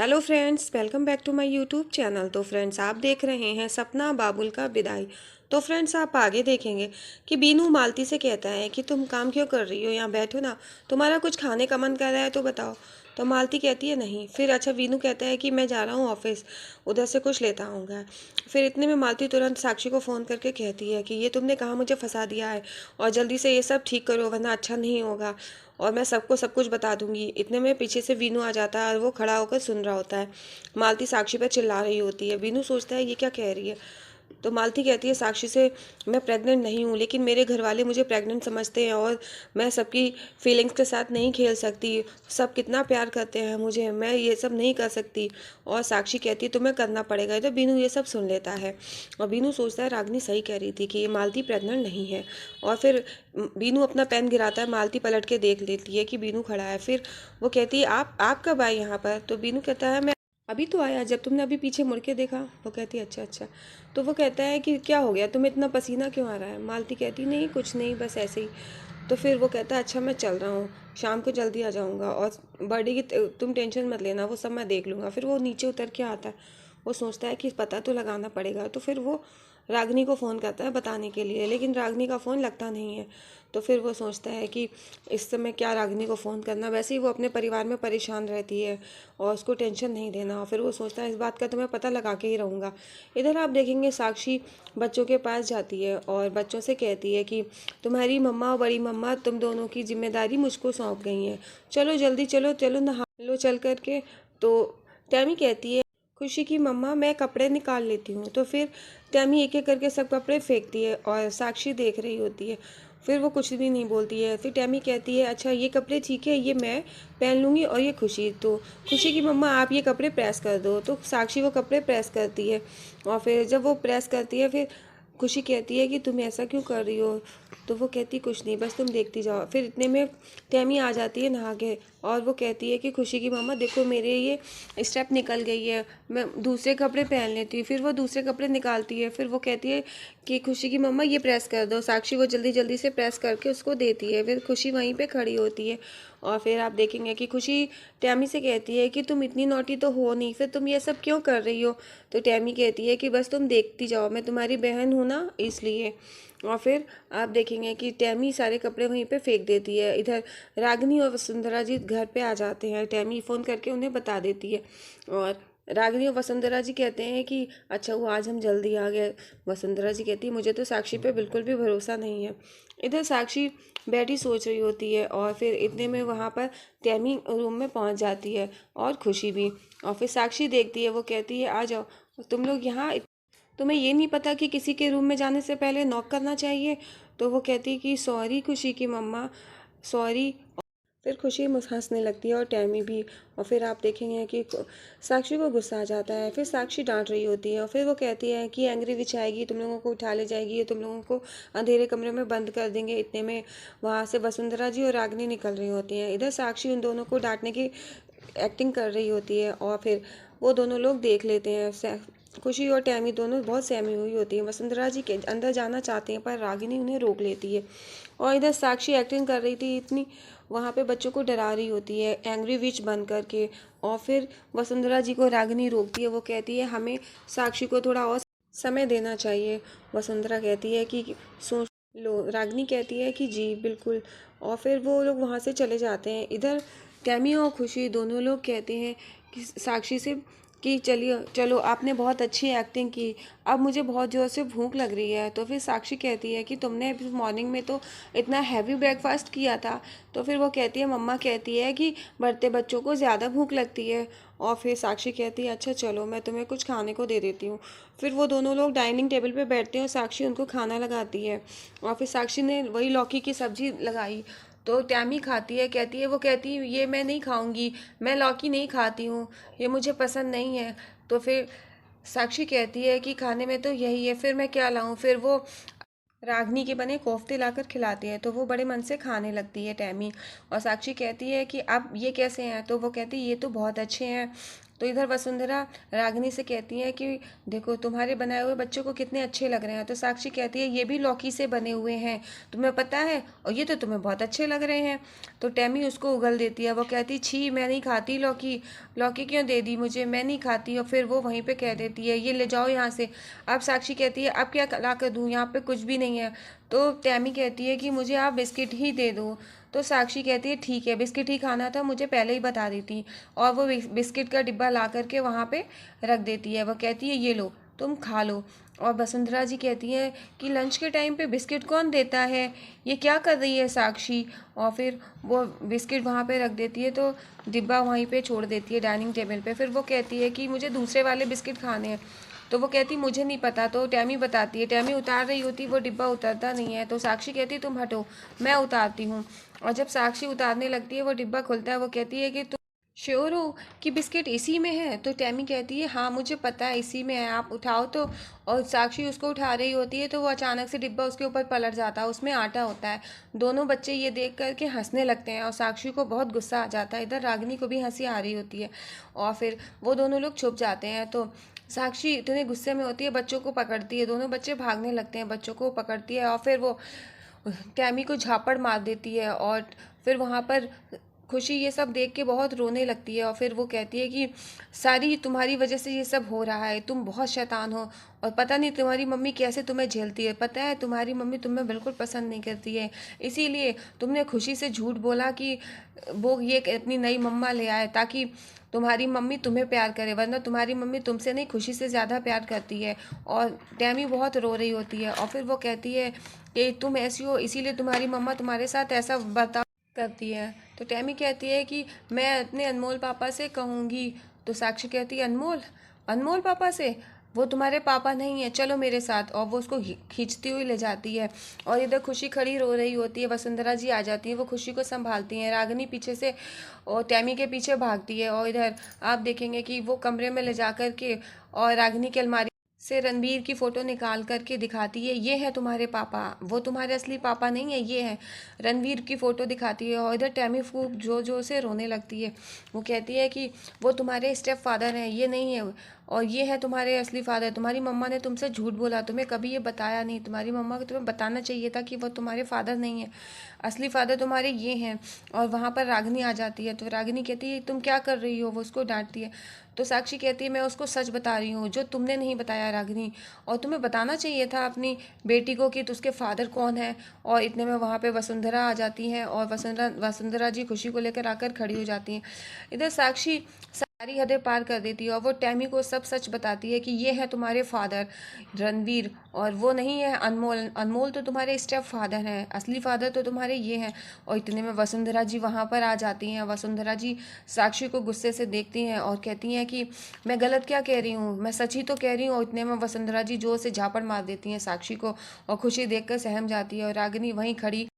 Hello friends, welcome back to my YouTube channel. तो friends, आप देख रहे हैं सपना बाबुल का विदाई। तो फ्रेंड्स, आप आगे देखेंगे कि बीनू मालती से कहता है कि तुम काम क्यों कर रही हो, यहाँ बैठो ना, तुम्हारा कुछ खाने का मन कर रहा है तो बताओ। तो मालती कहती है नहीं। फिर अच्छा बीनू कहता है कि मैं जा रहा हूँ ऑफिस, उधर से कुछ लेता आऊँगा। फिर इतने में मालती तुरंत साक्षी को फ़ोन करके कहती है कि ये तुमने कहा मुझे फंसा दिया है और जल्दी से ये सब ठीक करो वरना अच्छा नहीं होगा और मैं सबको सब कुछ बता दूंगी। इतने में पीछे से वीनू आ जाता है और वो खड़ा होकर सुन रहा होता है। मालती साक्षी पर चिल्ला रही होती है। वीनू सोचता है ये क्या कह रही है। तो मालती कहती है साक्षी से, मैं प्रेग्नेंट नहीं हूँ लेकिन मेरे घर वाले मुझे प्रेग्नेंट समझते हैं और मैं सबकी फीलिंग्स के साथ नहीं खेल सकती। सब कितना प्यार करते हैं मुझे, मैं ये सब नहीं कर सकती। और साक्षी कहती है तुम्हें करना पड़ेगा। तो बीनू ये सब सुन लेता है और बीनू सोचता है रागनी सही कह रही थी कि ये मालती प्रेग्नेंट नहीं है। और फिर बीनू अपना पेन गिराता है। मालती पलट के देख लेती है कि बीनू खड़ा है। फिर वो कहती है आप कब आए यहाँ पर। तो बीनू कहता है मैं अभी तो आया जब तुमने अभी पीछे मुड़ के देखा। वो कहती है अच्छा अच्छा। तो वो कहता है कि क्या हो गया, तुम्हें इतना पसीना क्यों आ रहा है। मालती कहती नहीं कुछ नहीं, बस ऐसे ही। तो फिर वो कहता है अच्छा मैं चल रहा हूँ, शाम को जल्दी आ जाऊँगा और बर्थडे की तुम टेंशन मत लेना, वो सब मैं देख लूँगा। फिर वो नीचे उतर के आता है। वो सोचता है कि पता तो लगाना पड़ेगा। तो फिर वो रागनी को फ़ोन करता है बताने के लिए, लेकिन रागनी का फ़ोन लगता नहीं है। तो फिर वो सोचता है कि इस समय क्या रागनी को फ़ोन करना, वैसे ही वो अपने परिवार में परेशान रहती है और उसको टेंशन नहीं देना। और फिर वो सोचता है इस बात का तो मैं पता लगा के ही रहूँगा। इधर आप देखेंगे साक्षी बच्चों के पास जाती है और बच्चों से कहती है कि तुम्हारी मम्मा और बड़ी मम्मा तुम दोनों की जिम्मेदारी मुझको सौंप गई है, चलो जल्दी चलो चलो नहा लो चल करके। तो टैमी कहती है खुशी की मम्मा मैं कपड़े निकाल लेती हूँ। तो फिर टैमी एक एक करके सब कपड़े फेंकती है और साक्षी देख रही होती है। फिर वो कुछ भी नहीं बोलती है। फिर टैमी कहती है अच्छा ये कपड़े ठीक है, ये मैं पहन लूँगी और ये खुशी। तो खुशी की मम्मा आप ये कपड़े प्रेस कर दो। तो साक्षी वो कपड़े प्रेस करती है और फिर जब वो प्रेस करती है फिर खुशी कहती है कि तुम ऐसा क्यों कर रही हो। तो वो कहती कुछ नहीं, बस तुम देखती जाओ। फिर इतने में टैमी आ जाती है नहा के और वो कहती है कि खुशी की मम्मा देखो मेरे ये स्टेप निकल गई है, मैं दूसरे कपड़े पहन लेती हूँ। फिर वो दूसरे कपड़े निकालती है। फिर वो कहती है कि खुशी की मम्मा ये प्रेस कर दो। साक्षी वो जल्दी जल्दी से प्रेस करके उसको देती है। फिर खुशी वहीं पे खड़ी होती है और फिर आप देखेंगे कि खुशी टैमी से कहती है कि तुम इतनी नोटी तो हो नहीं, फिर तुम ये सब क्यों कर रही हो। तो टैमी कहती है कि बस तुम देखती जाओ, मैं तुम्हारी बहन हूँ ना इसलिए। और फिर आप देखेंगे कि टैमी सारे कपड़े वहीं पे फेंक देती है। इधर रागिनी और वसुंधरा जी घर पे आ जाते हैं। टैमी फ़ोन करके उन्हें बता देती है और रागिनी और वसुंधरा जी कहते हैं कि अच्छा हुआ आज हम जल्दी आ गए। वसुंधरा जी कहती है मुझे तो साक्षी पे बिल्कुल भी भरोसा नहीं है। इधर साक्षी बैठी सोच रही होती है और फिर इतने में वहाँ पर टैमी रूम में पहुँच जाती है और खुशी भी। और फिर साक्षी देखती है, वो कहती है आ जाओ तुम लोग यहाँ, तुम्हें ये नहीं पता कि किसी के रूम में जाने से पहले नॉक करना चाहिए। तो वो कहती है कि सॉरी खुशी की मम्मा, सॉरी। फिर खुशी हंसने लगती है और टैमी भी। और फिर आप देखेंगे कि साक्षी को गुस्सा आ जाता है। फिर साक्षी डांट रही होती है और फिर वो कहती है कि एंग्री विच आएगी, तुम लोगों को उठा ले जाएगी, ये तुम लोगों को अंधेरे कमरे में बंद कर देंगे। इतने में वहाँ से वसुंधरा जी और रागिनी निकल रही होती हैं। इधर साक्षी उन दोनों को डांटने की एक्टिंग कर रही होती है और फिर वो दोनों लोग देख लेते हैं। खुशी और टैमी दोनों बहुत सहमी हुई होती हैं। वसुंधरा जी के अंदर जाना चाहते हैं पर रागिनी उन्हें रोक लेती है। और इधर साक्षी एक्टिंग कर रही थी इतनी, वहाँ पे बच्चों को डरा रही होती है एंग्री विच बन करके। और फिर वसुंधरा जी को रागिनी रोकती है। वो कहती है हमें साक्षी को थोड़ा और समय देना चाहिए। वसुंधरा कहती है कि सोच लो। रागिनी कहती है कि जी बिल्कुल। और फिर वो लोग वहाँ से चले जाते हैं। इधर टैमी और खुशी दोनों लोग कहते हैं कि साक्षी से कि चलिए चलो आपने बहुत अच्छी एक्टिंग की, अब मुझे बहुत ज़ोर से भूख लग रही है। तो फिर साक्षी कहती है कि तुमने अभी मॉर्निंग में तो इतना हैवी ब्रेकफास्ट किया था। तो फिर वो कहती है मम्मा कहती है कि बढ़ते बच्चों को ज़्यादा भूख लगती है। और फिर साक्षी कहती है अच्छा चलो मैं तुम्हें कुछ खाने को दे देती हूँ। फिर वो दोनों लोग डाइनिंग टेबल पे बैठते हैं और साक्षी उनको खाना लगाती है। और फिर साक्षी ने वही लौकी की सब्जी लगाई। तो टैमी खाती है, कहती है, वो कहती है ये मैं नहीं खाऊंगी, मैं लौकी नहीं खाती हूँ, ये मुझे पसंद नहीं है। तो फिर साक्षी कहती है कि खाने में तो यही है, फिर मैं क्या लाऊं। फिर वो रागनी के बने कोफ्ते लाकर खिलाती है तो वो बड़े मन से खाने लगती है टैमी। और साक्षी कहती है कि अब ये कैसे हैं। तो वो कहती है ये तो बहुत अच्छे हैं। तो इधर वसुंधरा रागिनी से कहती है कि देखो तुम्हारे बनाए हुए बच्चों को कितने अच्छे लग रहे हैं। तो साक्षी कहती है ये भी लौकी से बने हुए हैं, तुम्हें पता है, और ये तो तुम्हें बहुत अच्छे लग रहे हैं। तो टैमी उसको उगल देती है, वो कहती छी मैं नहीं खाती लौकी, लौकी क्यों दे दी मुझे, मैं नहीं खाती। और फिर वो वहीं पे कह देती है ये ले जाओ यहाँ से। अब साक्षी कहती है अब क्या ला कर दूँ, यहाँ पे कुछ भी नहीं है। तो टैमी कहती है कि मुझे आप बिस्किट ही दे दो। तो साक्षी कहती है ठीक है, बिस्किट ही खाना था, मुझे पहले ही बता देती। और वो बिस्किट का डिब्बा ला करके वहाँ पे रख देती है। वह कहती है ये लो तुम खा लो। और वसुंधरा जी कहती हैं कि लंच के टाइम पे बिस्किट कौन देता है, ये क्या कर रही है साक्षी। और फिर वो बिस्किट वहाँ पे रख देती है, तो डिब्बा वहीं पे छोड़ देती है डाइनिंग टेबल पे। फिर वो कहती है कि मुझे दूसरे वाले बिस्किट खाने हैं। तो वो कहती मुझे नहीं पता। तो टैमी बताती है, टैमी उतार रही होती, वो डिब्बा उतरता नहीं है। तो साक्षी कहती है तुम हटो मैं उतारती हूँ। और जब साक्षी उतारने लगती है वो डिब्बा खुलता है। वो कहती है कि तुम श्योर हो कि बिस्किट इसी में है। तो टैमी कहती है हाँ मुझे पता है इसी में है, आप उठाओ तो। और साक्षी उसको उठा रही होती है, तो वो अचानक से डिब्बा उसके ऊपर पलट जाता है, उसमें आटा होता है। दोनों बच्चे ये देख करके हंसने लगते हैं और साक्षी को बहुत गुस्सा आ जाता है। इधर रागिनी को भी हंसी आ रही होती है और फिर वो दोनों लोग छुप जाते हैं। तो साक्षी इतने गुस्से में होती है, बच्चों को पकड़ती है, दोनों बच्चे भागने लगते हैं, बच्चों को पकड़ती है और फिर वो टैमी को झापड़ मार देती है। और फिर वहाँ पर खुशी ये सब देख के बहुत रोने लगती है और फिर वो कहती है कि सारी तुम्हारी वजह से ये सब हो रहा है, तुम बहुत शैतान हो और पता नहीं तुम्हारी मम्मी कैसे तुम्हें झेलती है। पता है तुम्हारी मम्मी तुम्हें बिल्कुल पसंद नहीं करती है, इसीलिए तुमने खुशी से झूठ बोला कि वो ये अपनी नई मम्मा ले आए ताकि तुम्हारी मम्मी तुम्हें प्यार करे, वरना तुम्हारी मम्मी तुमसे नहीं खुशी से ज़्यादा प्यार करती है। और टैमी बहुत रो रही होती है और फिर वो कहती है कि तुम ऐसी हो इसीलिए तुम्हारी मम्मा तुम्हारे साथ ऐसा बर्ताव करती है। तो टैमी कहती है कि मैं अपने अनमोल पापा से कहूँगी। तो साक्षी कहती है अनमोल, अनमोल पापा से, वो तुम्हारे पापा नहीं है, चलो मेरे साथ। और वो उसको खींचती हुई ले जाती है। और इधर खुशी खड़ी रो रही होती है, वसुंधरा जी आ जाती है, वो खुशी को संभालती हैं। रागिनी पीछे से और टैमी के पीछे भागती है और इधर आप देखेंगे कि वो कमरे में ले जा कर के और रागिनी की अलमारी से रणवीर की फ़ोटो निकाल करके दिखाती है ये है तुम्हारे पापा, वो तुम्हारे असली पापा नहीं है, ये है। रणवीर की फ़ोटो दिखाती है और इधर टैमी खूब जो जो से रोने लगती है। वो कहती है कि वो तुम्हारे स्टेप फादर हैं, ये नहीं है, और ये है तुम्हारे असली फादर। तुम्हारी मम्मा ने तुमसे झूठ बोला, तुम्हें कभी ये बताया नहीं, तुम्हारी मम्मा को तुम्हें बताना चाहिए था कि वो तुम्हारे फादर नहीं है, असली फादर तुम्हारे ये हैं। और वहाँ पर रागिनी आ जाती है। तो रागिनी कहती है तुम क्या कर रही हो, वो उसको डांटती है। तो साक्षी कहती है मैं उसको सच बता रही हूँ जो तुमने नहीं बताया रागिनी, और तुम्हें बताना चाहिए था अपनी बेटी को कि उसके फादर कौन है। और इतने में वहाँ पे वसुंधरा आ जाती हैं और वसुंधरा जी खुशी को लेकर आकर खड़ी हो जाती हैं। इधर साक्षी सारी हदें पार कर देती है और वो टैमी को सब सच बताती है कि ये है तुम्हारे फादर रणवीर, और वो नहीं है अनमोल, अनमोल तो तुम्हारे स्टेप फादर हैं, असली फादर तो तुम्हारे ये हैं। और इतने में वसुंधरा जी वहाँ पर आ जाती हैं। वसुंधरा जी साक्षी को गुस्से से देखती हैं और कहती हैं कि मैं गलत क्या कह रही हूँ, मैं सच ही तो कह रही हूँ। इतने में वसुंधरा जी जोर से झापड़ मार देती हैं साक्षी को और खुशी देखकर सहम जाती है और रागिनी वहीं खड़ी